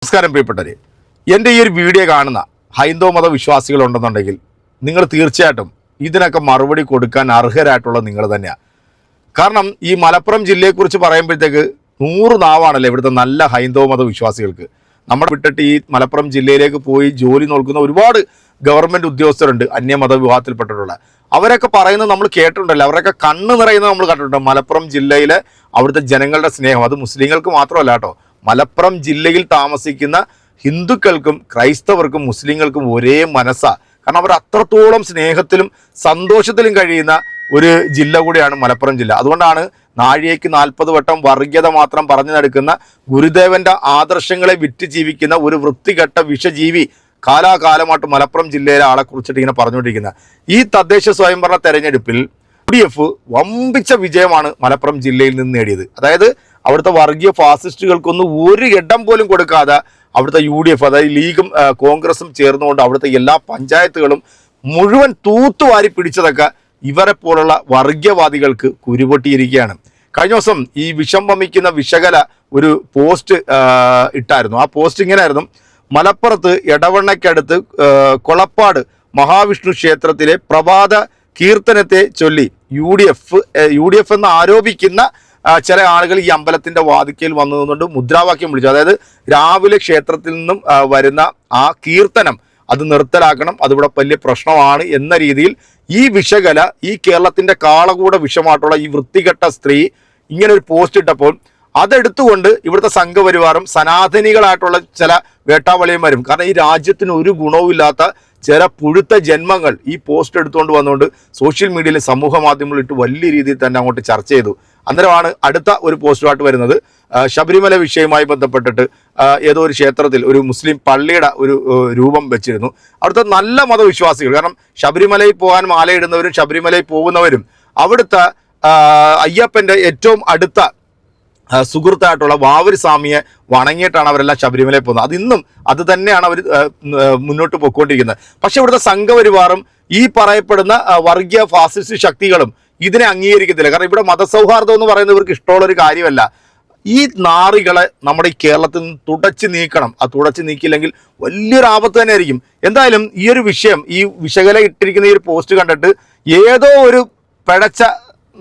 നമസ്കാരം പ്രിയപ്പെട്ടവരെ, എൻ്റെ ഈ ഒരു വീഡിയോ കാണുന്ന ഹൈന്ദവ മത വിശ്വാസികളുണ്ടെന്നുണ്ടെങ്കിൽ നിങ്ങൾ തീർച്ചയായിട്ടും ഇതിനൊക്കെ മറുപടി കൊടുക്കാൻ അർഹരായിട്ടുള്ള നിങ്ങൾ തന്നെയാണ്. കാരണം ഈ മലപ്പുറം ജില്ലയെക്കുറിച്ച് പറയുമ്പോഴത്തേക്ക് 100 നാവാണല്ലോ ഇവിടുത്തെ നല്ല ഹൈന്ദവ മത വിശ്വാസികൾക്ക്. നമ്മൾ വിട്ടിട്ട് ഈ മലപ്പുറം ജില്ലയിലേക്ക് പോയി ജോലി നോക്കുന്ന ഒരുപാട് ഗവൺമെൻറ് ഉദ്യോഗസ്ഥരുണ്ട് അന്യമത വിഭാഗത്തിൽപ്പെട്ടിട്ടുള്ള. അവരൊക്കെ പറയുന്നത് നമ്മൾ കേട്ടിട്ടുണ്ടല്ലോ, അവരൊക്കെ കണ്ണ് നിറയുന്നത് നമ്മൾ കണ്ടിട്ടുണ്ട്. മലപ്പുറം ജില്ലയിലെ അവിടുത്തെ ജനങ്ങളുടെ സ്നേഹം അത് മുസ്ലിങ്ങൾക്ക് മാത്രമല്ല കേട്ടോ, മലപ്പുറം ജില്ലയിൽ താമസിക്കുന്ന ഹിന്ദുക്കൾക്കും ക്രൈസ്തവർക്കും മുസ്ലിങ്ങൾക്കും ഒരേ മനസ്സാണ്. കാരണം അവർ അത്രത്തോളം സ്നേഹത്തിലും സന്തോഷത്തിലും കഴിയുന്ന ഒരു ജില്ല കൂടിയാണ് മലപ്പുറം ജില്ല. അതുകൊണ്ടാണ് നാഴികയ്ക്ക് 40 വട്ടം വർഗീയത മാത്രം പറഞ്ഞു നടക്കുന്ന ഗുരുദേവന്റെ ആദർശങ്ങളെ വിറ്റ് ജീവിക്കുന്ന ഒരു വൃത്തികെട്ട വിഷജീവി കാലാകാലമായിട്ട് മലപ്പുറം ജില്ലയിലെ ആളെ കുറിച്ചിട്ട് ഇങ്ങനെ പറഞ്ഞുകൊണ്ടിരിക്കുന്നത്. ഈ തദ്ദേശ സ്വയംഭരണ തെരഞ്ഞെടുപ്പിൽ UDF വമ്പിച്ച വിജയമാണ് മലപ്പുറം ജില്ലയിൽ നിന്ന് നേടിയത്. അതായത് അവിടുത്തെ വർഗീയ ഫാസിസ്റ്റുകൾക്കൊന്നും ഒരു ഇടം പോലും കൊടുക്കാതെ അവിടുത്തെ UDF, അതായത് ലീഗും കോൺഗ്രസും ചേർന്നുകൊണ്ട് അവിടുത്തെ എല്ലാ പഞ്ചായത്തുകളും മുഴുവൻ തൂത്തുവാരി പിടിച്ചതൊക്കെ ഇവരെ പോലുള്ള വർഗീയവാദികൾക്ക് കുരുപൊട്ടിയിരിക്കുകയാണ്. കഴിഞ്ഞ ദിവസം ഈ വിഷം വമിക്കുന്ന വിശകല ഒരു പോസ്റ്റ് ഇട്ടായിരുന്നു. ആ പോസ്റ്റ് ഇങ്ങനെയായിരുന്നു: മലപ്പുറത്ത് എടവണ്ണയ്ക്കടുത്ത് കൊളപ്പാട് മഹാവിഷ്ണു ക്ഷേത്രത്തിലെ പ്രഭാത കീർത്തനത്തെ ചൊല്ലി UDF എന്ന് ആരോപിക്കുന്ന ചില ആളുകൾ ഈ അമ്പലത്തിന്റെ വാതിക്കൽ വന്നു നിന്നുകൊണ്ട് മുദ്രാവാക്യം വിളിച്ചു. അതായത് രാവിലെ ക്ഷേത്രത്തിൽ നിന്നും വരുന്ന ആ കീർത്തനം അത് നിർത്തലാക്കണം, അതിവിടെ വലിയ പ്രശ്നമാണ് എന്ന രീതിയിൽ ഈ വിഷകല, ഈ കേരളത്തിന്റെ കാളകൂട വിഷമായിട്ടുള്ള ഈ വൃത്തികെട്ട സ്ത്രീ ഇങ്ങനെ ഒരു പോസ്റ്റ് ഇട്ടപ്പോൾ അതെടുത്തുകൊണ്ട് ഇവിടുത്തെ സംഘപരിവാറും സനാതനികളായിട്ടുള്ള ചില വേട്ടാവളിയന്മാരും, കാരണം ഈ രാജ്യത്തിന് ഒരു ഗുണവുമില്ലാത്ത ചില പുഴുത്ത ജന്മങ്ങൾ ഈ പോസ്റ്റ് എടുത്തുകൊണ്ട് വന്നുകൊണ്ട് സോഷ്യൽ മീഡിയയിൽ സമൂഹ മാധ്യമങ്ങളിൽ ഇട്ട് വലിയ രീതിയിൽ തന്നെ അങ്ങോട്ട് ചർച്ച ചെയ്തു. അന്നേരമാണ് അടുത്ത ഒരു പോസ്റ്റുമായിട്ട് വരുന്നത്. ശബരിമല വിഷയവുമായി ബന്ധപ്പെട്ടിട്ട് ഏതോ ഒരു ക്ഷേത്രത്തിൽ ഒരു മുസ്ലിം പള്ളിയുടെ ഒരു രൂപം വെച്ചിരുന്നു. അവിടുത്തെ നല്ല മതവിശ്വാസികൾ, കാരണം ശബരിമലയിൽ പോകാൻ മാലയിടുന്നവരും ശബരിമലയിൽ പോകുന്നവരും അവിടുത്തെ അയ്യപ്പൻ്റെ ഏറ്റവും അടുത്ത സുഹൃത്തായിട്ടുള്ള വാവൂര് സ്വാമിയെ വണങ്ങിയിട്ടാണ് അവരെല്ലാം ശബരിമലയിൽ പോകുന്നത്. അതിന്നും അത് തന്നെയാണ് അവർ മുന്നോട്ട് പോയിക്കൊണ്ടിരിക്കുന്നത്. പക്ഷെ ഇവിടുത്തെ സംഘപരിവാറും ഈ പറയപ്പെടുന്ന വർഗീയ ഫാസിസ്റ്റ് ശക്തികളും ഇതിനെ അംഗീകരിക്കത്തില്ല. കാരണം ഇവിടെ മതസൗഹാർദ്ദം എന്ന് പറയുന്നത് ഇവർക്ക് ഇഷ്ടമുള്ളൊരു കാര്യമല്ല. ഈ നാറികളെ നമ്മുടെ ഈ കേരളത്തിൽ നിന്ന് തുടച്ചു നീക്കണം. ആ തുടച്ചു നീക്കിയില്ലെങ്കിൽ വലിയൊരു ആപത്ത് തന്നെ ആയിരിക്കും. എന്തായാലും ഈ ഒരു വിഷയം, ഈ വിശകല ഇട്ടിരിക്കുന്ന ഈ ഒരു പോസ്റ്റ് കണ്ടിട്ട് ഏതോ ഒരു പിഴച്ച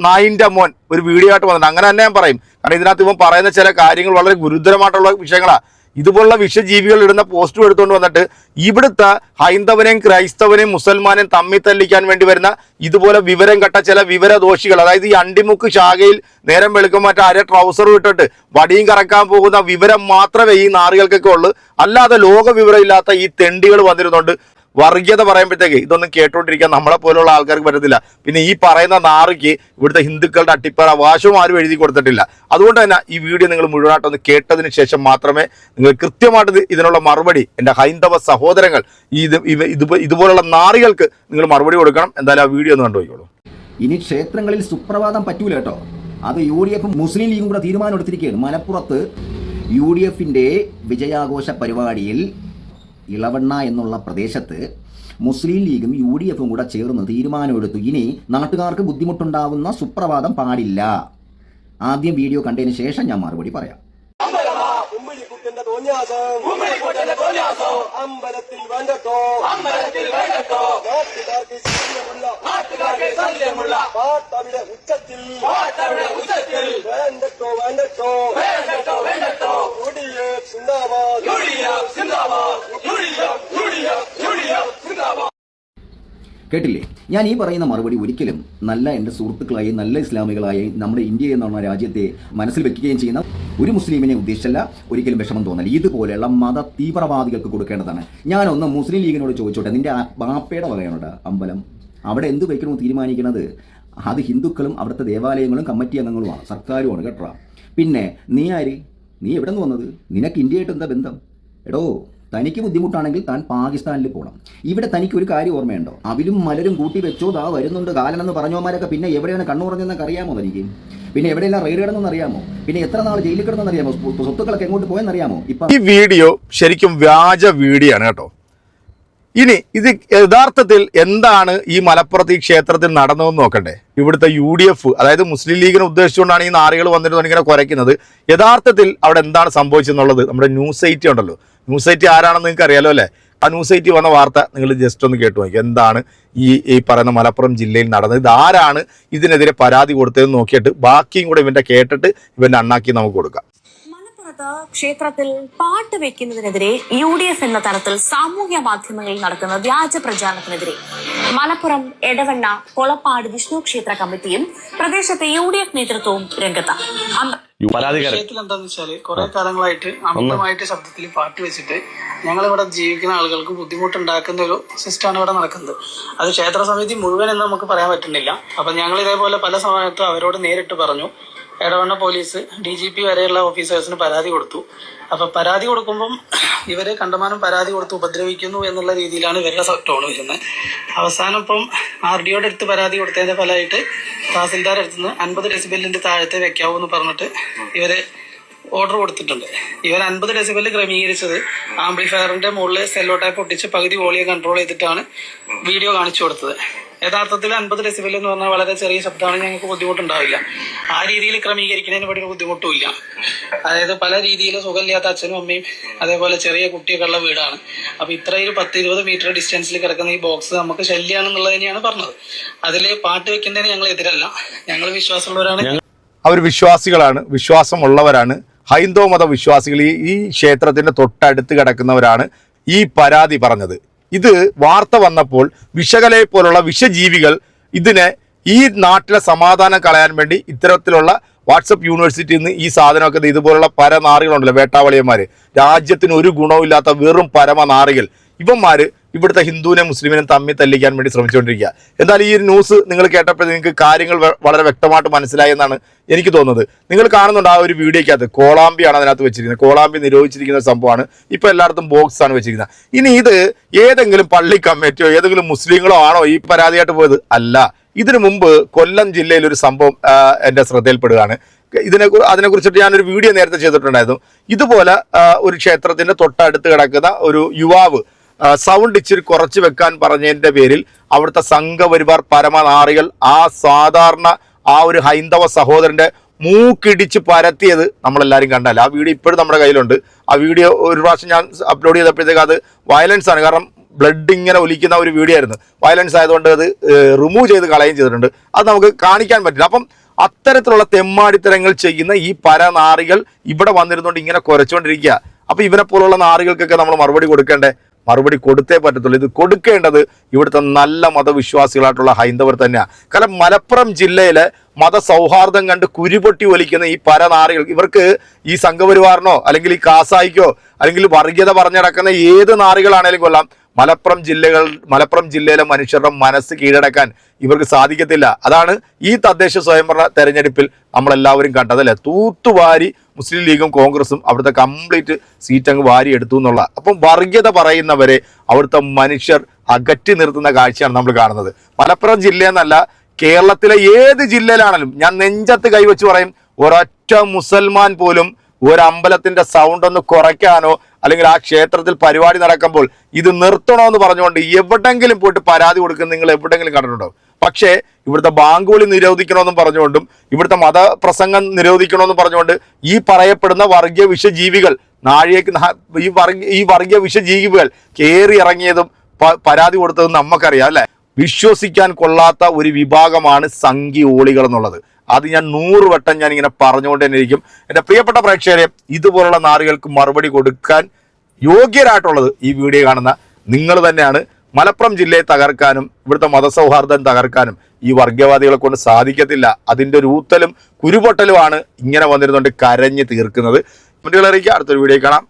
നായിൻ്റെ മോൻ ഒരു വീഡിയോ ആയിട്ട് വന്നിട്ടുണ്ട്. അങ്ങനെ തന്നെ ഞാൻ പറയും. കാരണം ഇതിനകത്ത് ഇവൻ പറയുന്ന ചില കാര്യങ്ങൾ വളരെ ഗുരുതരമായിട്ടുള്ള വിഷയങ്ങളാണ്. ഇതുപോലുള്ള വിഷജീവികൾ ഇടുന്ന പോസ്റ്റും എടുത്തുകൊണ്ട് വന്നിട്ട് ഇവിടുത്തെ ഹൈന്ദവനെയും ക്രൈസ്തവനെയും മുസൽമാനെയും തമ്മിൽ തല്ലിക്കാൻ വേണ്ടി വരുന്ന ഇതുപോലെ വിവരം കെട്ട ചില വിവരദോഷികൾ, അതായത് ഈ അണ്ടിമുക്ക് ശാഖയിൽ നേരം വെളുക്കുമ്പോൾ മറ്റേ അര ട്രൗസർ ഇട്ടിട്ട് വടിയും കറക്കാൻ പോകുന്ന വിവരം മാത്രമേ ഈ നാറികൾക്കൊക്കെ ഉള്ളൂ. അല്ലാതെ ലോക വിവരമില്ലാത്ത ഈ തെണ്ടികൾ വന്നിരുന്നുണ്ട് വർഗീയത പറയുമ്പോഴത്തേക്ക് ഇതൊന്നും കേട്ടോണ്ടിരിക്കാൻ നമ്മളെ പോലുള്ള ആൾക്കാർക്ക് പറ്റത്തില്ല. പിന്നെ ഈ പറയുന്ന നാറിക്ക് ഇവിടുത്തെ ഹിന്ദുക്കളുടെ അട്ടിപ്പറ വാശവും ആരും എഴുതി കൊടുത്തിട്ടില്ല. അതുകൊണ്ട് തന്നെ ഈ വീഡിയോ നിങ്ങൾ മുഴുവനായിട്ടൊന്ന് കേട്ടതിന് ശേഷം മാത്രമേ നിങ്ങൾ കൃത്യമായിട്ട് ഇതിനുള്ള മറുപടി എൻ്റെ ഹൈന്ദവ സഹോദരങ്ങൾ ഇതുപോലുള്ള നാറികൾക്ക് നിങ്ങൾ മറുപടി കൊടുക്കണം. എന്തായാലും ആ വീഡിയോ ഒന്ന് കണ്ടുപോയിക്കോളൂ. ഇനി ക്ഷേത്രങ്ങളിൽ സുപ്രഭാതം പറ്റൂല കേട്ടോ. അത് UDF മുസ്ലിം ലീഗും കൂടെ തീരുമാനം എടുത്തിരിക്കുകയാണ്. മലപ്പുറത്ത് UDFന്റെ വിജയാഘോഷ പരിപാടിയിൽ ഇളവണ്ണ എന്നുള്ള പ്രദേശത്ത് മുസ്ലിം ലീഗും UDFും കൂടെ ചേർന്ന് തീരുമാനമെടുത്തു. ഇനി നാട്ടുകാർക്ക് ബുദ്ധിമുട്ടുണ്ടാവുന്ന സുപ്രഭാതം പാടില്ല. ആദ്യം വീഡിയോ കണ്ടതിന് ശേഷം ഞാൻ മറുപടി പറയാം. അമ്പലത്തിൽ വേണ്ടട്ടോ, പാട്ടവിടെ ഉച്ചത്തിൽ വേണ്ടട്ടോ കേട്ടില്ലേ? ഞാൻ ഈ പറയുന്ന മറുപടി ഒരിക്കലും നല്ല എൻ്റെ സുഹൃത്തുക്കളായി നല്ല ഇസ്ലാമികളായി നമ്മുടെ ഇന്ത്യ എന്നുള്ള രാജ്യത്തെ മനസ്സിൽ വെക്കുകയും ചെയ്യുന്ന ഒരു മുസ്ലിമിനെ ഉദ്ദേശിച്ചല്ല, ഒരിക്കലും വിഷമം തോന്നൽ. ഇതുപോലെയുള്ള മത തീവ്രവാദികൾക്ക് കൊടുക്കേണ്ടതാണ്. ഞാനൊന്ന് മുസ്ലിം ലീഗിനോട് ചോദിച്ചോട്ടെ, നിന്റെ ബാപ്പയുടെ വകയാണോടാ അമ്പലം? അവിടെ എന്ത് വയ്ക്കണമെന്ന് തീരുമാനിക്കുന്നത് അത് ഹിന്ദുക്കളും അവിടുത്തെ ദേവാലയങ്ങളും കമ്മിറ്റി അംഗങ്ങളുമാണ്, സർക്കാരുമാണ് കേട്ടോ. പിന്നെ നീ ആര്? നീ എവിടെ നിന്ന് വന്നത്? നിനക്ക് ഇന്ത്യയായിട്ട് എന്താ ബന്ധം? എടോ, തനിക്ക് ബുദ്ധിമുട്ടാണെങ്കിൽ താൻ പാകിസ്ഥാനിൽ പോകണം. ഇവിടെ തനിക്ക് ഒരു കാര്യം ഓർമ്മയുണ്ടോ? അവിലും മലരും കൂട്ടി വെച്ചോ, ദാ വരുന്നുണ്ട് കാലനെന്ന് പറഞ്ഞവന്മാരൊക്കെ പിന്നെ എവിടെയാണ് കണ്ണുറഞ്ഞെന്നൊക്കെ അറിയാമോ തനിക്ക്? പിന്നെ എവിടെയെല്ലാം റെയ്ഡ് കിടന്നെന്ന് അറിയാമോ? പിന്നെ എത്ര നാൾ ജയിലിൽ കിടന്നെന്ന് അറിയാമോ? സ്വത്തുക്കളൊക്കെ എങ്ങോട്ട് പോയെന്ന് അറിയാമോ? ഇപ്പം ഈ വീഡിയോ ശരിക്കും വ്യാജ വീഡിയോ ആണ് കേട്ടോ. ഇനി ഇത് യഥാർത്ഥത്തിൽ എന്താണ് ഈ മലപ്പുറത്ത് ഈ ക്ഷേത്രത്തിൽ നടന്നതെന്ന് നോക്കണ്ടേ. ഇവിടുത്തെ UDF, അതായത് മുസ്ലിം ലീഗിനെ ഉദ്ദേശിച്ചുകൊണ്ടാണ് ഈ നാറികൾ വന്നിട്ട് ഇങ്ങനെ കുരയ്ക്കുന്നത്. യഥാർത്ഥത്തിൽ അവിടെ എന്താണ് സംഭവിച്ചെന്നുള്ളത് നമ്മുടെ ന്യൂസ് 8 ഉണ്ടല്ലോ, ന്യൂസ് 8 ആരാണെന്ന് നിങ്ങൾക്ക് അറിയാലോ അല്ലേ. ആ ന്യൂസ് 8 വന്ന വാർത്ത നിങ്ങൾ ജസ്റ്റ് ഒന്ന് കേട്ടു നോക്കി. എന്താണ് ഈ പറയുന്ന മലപ്പുറം ജില്ലയിൽ നടന്നത്, ഇതാരാണ് ഇതിനെതിരെ പരാതി കൊടുത്തതെന്ന് നോക്കിയിട്ട് ബാക്കിയും കൂടെ ഇവന്റെ കേട്ടിട്ട് ഇവന്റെ അണ്ണാക്കി നമുക്ക് കൊടുക്കാം. ക്ഷേത്രത്തിൽ പാട്ട് വെക്കുന്നതിനെതിരെ UDF എന്ന തരത്തിൽ സാമൂഹ്യ മാധ്യമങ്ങളിൽ നടക്കുന്ന വ്യാജ പ്രചാരണത്തിനെതിരെ മലപ്പുറം എടവണ്ണ കൊളപ്പാട് വിഷ്ണു ക്ഷേത്ര കമ്മിറ്റിയും പ്രദേശത്തെ UDF നേതൃത്വവും രംഗത്താണ്. വിഷയത്തിൽ എന്താന്ന് വെച്ചാല് കുറെ കാലങ്ങളായിട്ട് അമിതമായിട്ട് ശബ്ദത്തിൽ പാട്ട് വെച്ചിട്ട് ഞങ്ങളിവിടെ ജീവിക്കുന്ന ആളുകൾക്ക് ബുദ്ധിമുട്ടുണ്ടാക്കുന്ന ഒരു സിസ്റ്റമാണ് ഇവിടെ നടക്കുന്നത്. അത് ക്ഷേത്ര സമിതി മുഴുവൻ എന്ന് നമുക്ക് പറയാൻ പറ്റുന്നില്ല. അപ്പൊ ഞങ്ങൾ ഇതേപോലെ പല സമയത്തും അവരോട് നേരിട്ട് പറഞ്ഞു. എടവണ്ണ പോലീസ്, DGP വരെയുള്ള ഓഫീസേഴ്സിന് പരാതി കൊടുത്തു. അപ്പൊ പരാതി കൊടുക്കുമ്പം ഇവരെ കണ്ടമാനം പരാതി കൊടുത്ത് ഉപദ്രവിക്കുന്നു എന്നുള്ള രീതിയിലാണ് ഇവരുടെ ടോൺ വരുന്നത്. അവസാനം ഇപ്പം RDOയുടെ അടുത്ത് പരാതി കൊടുത്തതിന്റെ ഫലമായിട്ട് തഹസിൽദാർ അടുത്തുനിന്ന് 50 ഡെസിബലിന്റെ താഴത്തെ വെക്കാവൂ എന്ന് പറഞ്ഞിട്ട് ഇവര് ഓർഡർ കൊടുത്തിട്ടുണ്ട്. ഇവർ 50 ഡെസിബൽ ക്രമീകരിച്ചത് ആംപ്ലിഫയറിന്റെ മുകളിൽ സെല്ലോ ടൈപ്പ് ഒട്ടിച്ച് പകുതി വോളിയം കൺട്രോൾ ചെയ്തിട്ടാണ് വീഡിയോ കാണിച്ചു കൊടുത്തത്. യഥാർത്ഥത്തിൽ 50 ഡെസിബൽ എന്ന് പറഞ്ഞാൽ വളരെ ചെറിയ ശബ്ദമാണ്, ഞങ്ങൾക്ക് ബുദ്ധിമുട്ടുണ്ടാവില്ല. ആ രീതിയിൽ ക്രമീകരിക്കുന്നതിന് ഇവിടെ ഒരു ബുദ്ധിമുട്ടുമില്ല. അതായത് പല രീതിയിൽ സുഖമില്ലാത്ത അച്ഛനും അമ്മയും അതേപോലെ ചെറിയ കുട്ടിയൊക്കെ ഉള്ള വീടാണ്. അപ്പൊ ഇത്രയും 10-20 മീറ്റർ ഡിസ്റ്റൻസിൽ കിടക്കുന്ന ഈ ബോക്സ് നമുക്ക് ശല്യമാണെന്നുള്ളത് തന്നെയാണ് പറഞ്ഞത്. അതില് പാട്ട് വെക്കുന്നതിന് ഞങ്ങൾ എതിരല്ല, ഞങ്ങൾ വിശ്വാസമുള്ളവരാണ്. അവർ വിശ്വാസികളാണ്, വിശ്വാസമുള്ളവരാണ്, ഹൈന്ദവ മത വിശ്വാസികൾ. ഈ ക്ഷേത്രത്തിന്റെ തൊട്ടടുത്ത് കിടക്കുന്നവരാണ് ഈ പരാതി പറഞ്ഞത്. ഇത് വാർത്ത വന്നപ്പോൾ വിഷകലയെ പോലുള്ള വിഷജീവികൾ ഇതിനെ ഈ നാട്ടിലെ സമാധാനം കളയാൻ വേണ്ടി ഇത്തരത്തിലുള്ള വാട്സപ്പ് യൂണിവേഴ്സിറ്റിയിൽ നിന്ന് ഈ സാധനമൊക്കെ ഇതുപോലുള്ള പരനാറികളുണ്ടല്ലോ, വേട്ടാവളിയന്മാർ, രാജ്യത്തിന് ഒരു ഗുണവുമില്ലാത്ത വെറും പരമനാറികൾ, ഇവന്മാർ ഇവിടുത്തെ ഹിന്ദുവിനെ മുസ്ലിമിനെ തമ്മിൽ തല്ലിക്കാൻ വേണ്ടി ശ്രമിച്ചുകൊണ്ടിരിക്കുക. എന്നാൽ ഈ ന്യൂസ് നിങ്ങൾ കേട്ടപ്പോൾ നിങ്ങൾക്ക് കാര്യങ്ങൾ വളരെ വ്യക്തമായിട്ട് മനസ്സിലായി എന്നാണ് എനിക്ക് തോന്നുന്നത്. നിങ്ങൾ കാണുന്നുണ്ട് ആ ഒരു വീഡിയോക്കകത്ത് കോളാമ്പിയാണ് അതിനകത്ത് വെച്ചിരിക്കുന്നത്. കോളാമ്പി നിരോധിച്ചിരിക്കുന്ന സംഭവമാണ്. ഇപ്പോൾ എല്ലായിടത്തും ബോക്സ് ആണ് വെച്ചിരിക്കുന്നത്. ഇനി ഇത് ഏതെങ്കിലും പള്ളി കമ്മിറ്റിയോ ഏതെങ്കിലും മുസ്ലിങ്ങളോ ആണോ ഈ പരാതിയായിട്ട് പോയത്? അല്ല. ഇതിനു മുമ്പ് കൊല്ലം ജില്ലയിൽ ഒരു സംഭവം എൻ്റെ ശ്രദ്ധയിൽപ്പെടുകയാണ്. അതിനെക്കുറിച്ചിട്ട് ഞാനൊരു വീഡിയോ നേരത്തെ ചെയ്തിട്ടുണ്ടായിരുന്നു. ഇതുപോലെ ഒരു ക്ഷേത്രത്തിന്റെ തൊട്ടടുത്ത് കിടക്കുന്ന ഒരു യുവാവ് സൗണ്ട് ഇച്ചിരി കുറച്ച് വെക്കാൻ പറഞ്ഞതിന്റെ പേരിൽ അവിടുത്തെ സംഘപരിവാർ പരമനാറികൾ സാധാരണ ഒരു ഹൈന്ദവ സഹോദരന്റെ മൂക്കിടിച്ച് പരത്തിയത് നമ്മളെല്ലാവരും കണ്ടല്ല. ആ വീഡിയോ ഇപ്പോഴും നമ്മുടെ കയ്യിലുണ്ട്. ആ വീഡിയോ ഒരു പ്രാവശ്യം ഞാൻ അപ്ലോഡ് ചെയ്തപ്പോഴത്തേക്ക് അത് വയലൻസ് ആണ്, കാരണം ബ്ലഡ് ഇങ്ങനെ ഒലിക്കുന്ന ഒരു വീഡിയോ ആയിരുന്നു. വയലൻസ് ആയതുകൊണ്ട് അത് റിമൂവ് ചെയ്ത് കളയുകയും ചെയ്തിട്ടുണ്ട്. അത് നമുക്ക് കാണിക്കാൻ പറ്റില്ല. അപ്പം അത്തരത്തിലുള്ള തെമ്മാടിത്തരങ്ങൾ ചെയ്യുന്ന ഈ പരനാറികൾ ഇവിടെ വന്നിരുന്നുകൊണ്ട് ഇങ്ങനെ കുരച്ചുകൊണ്ടിരിക്കുക. അപ്പൊ ഇവനെ പോലുള്ള നാറികൾക്കൊക്കെ നമ്മൾ മറുപടി കൊടുക്കേണ്ടേ? മറുപടി കൊടുത്തേ പറ്റത്തുള്ളൂ. ഇത് കൊടുക്കേണ്ടത് ഇവിടുത്തെ നല്ല മതവിശ്വാസികളായിട്ടുള്ള ഹൈന്ദവർ തന്നെയാണ്. കാരണം മലപ്പുറം ജില്ലയിലെ മതസൗഹാർദ്ദം കണ്ട് കുരുപൊട്ടി ഒലിക്കുന്ന ഈ പരനാറികൾ, ഇവർക്ക് ഈ സംഘപരിവാറിനോ അല്ലെങ്കിൽ ഈ കാസായിക്കോ അല്ലെങ്കിൽ വർഗീയത പറഞ്ഞടക്കുന്ന ഏത് നാറികളാണേലും കൊള്ളാം, മലപ്പുറം ജില്ലയിലെ മനുഷ്യരുടെ മനസ്സ് കീഴടക്കാൻ ഇവർക്ക് സാധിക്കത്തില്ല. അതാണ് ഈ തദ്ദേശ സ്വയംഭരണ തെരഞ്ഞെടുപ്പിൽ നമ്മളെല്ലാവരും കണ്ടതല്ലേ. തൂത്തുവാരി മുസ്ലിം ലീഗും കോൺഗ്രസും അവിടുത്തെ കംപ്ലീറ്റ് സീറ്റ് അങ്ങ് വാരി എടുത്തു എന്നുള്ള. അപ്പം വർഗീയത പറയുന്നവരെ അവിടുത്തെ മനുഷ്യർ അകറ്റി നിർത്തുന്ന കാഴ്ചയാണ് നമ്മൾ കാണുന്നത്. മലപ്പുറം ജില്ലയെന്നല്ല, കേരളത്തിലെ ഏത് ജില്ലയിലാണെങ്കിലും ഞാൻ നെഞ്ചത്ത് കൈവച്ച് പറയും, ഒരൊറ്റ മുസൽമാൻ പോലും ഒരു അമ്പലത്തിന്റെ സൗണ്ട് ഒന്ന് കുറയ്ക്കാനോ അല്ലെങ്കിൽ ആ ക്ഷേത്രത്തിൽ പരിപാടി നടക്കുമ്പോൾ ഇത് നിർത്തണമെന്ന് പറഞ്ഞുകൊണ്ട് എവിടെങ്കിലും പോയിട്ട് പരാതി കൊടുക്കുന്ന നിങ്ങൾ എവിടെങ്കിലും കണ്ടിട്ടുണ്ടോ? പക്ഷേ ഇവിടുത്തെ ബാങ്ക് വിളി നിരോധിക്കണമെന്നും പറഞ്ഞുകൊണ്ടും ഇവിടുത്തെ മതപ്രസംഗം നിരോധിക്കണമെന്നും പറഞ്ഞുകൊണ്ട് ഈ പറയപ്പെടുന്ന വർഗീയ വിഷജീവികൾ ഈ വർഗീയ വിഷജീവികൾ കയറി ഇറങ്ങിയതും പരാതി കൊടുത്തതും നമുക്കറിയാം അല്ലെ. വിശ്വസിക്കാൻ കൊള്ളാത്ത ഒരു വിഭാഗമാണ് സംഘിയോളികൾ എന്നുള്ളത്. അത് ഞാൻ 100 വട്ടം ഞാൻ ഇങ്ങനെ പറഞ്ഞുകൊണ്ട് തന്നെ ഇരിക്കും. എൻ്റെ പ്രിയപ്പെട്ട പ്രേക്ഷകരെ, ഇതുപോലുള്ള നാറികൾക്ക് മറുപടി കൊടുക്കാൻ യോഗ്യരായിട്ടുള്ളത് ഈ വീഡിയോ കാണുന്ന നിങ്ങൾ തന്നെയാണ്. മലപ്പുറം ജില്ലയെ തകർക്കാനും ഇവിടുത്തെ മതസൗഹാർദ്ദം തകർക്കാനും ഈ വർഗീയവാദികളെ കൊണ്ട് സാധിക്കത്തില്ല. അതിൻ്റെ ഒരു ഊത്തലും കുരുപൊട്ടലുമാണ് ഇങ്ങനെ വന്നിരുന്നുകൊണ്ട് കരഞ്ഞ് തീർക്കുന്നത്. മുന്നിൽ അറിയിക്കുക. അടുത്തൊരു വീഡിയോ കാണാം.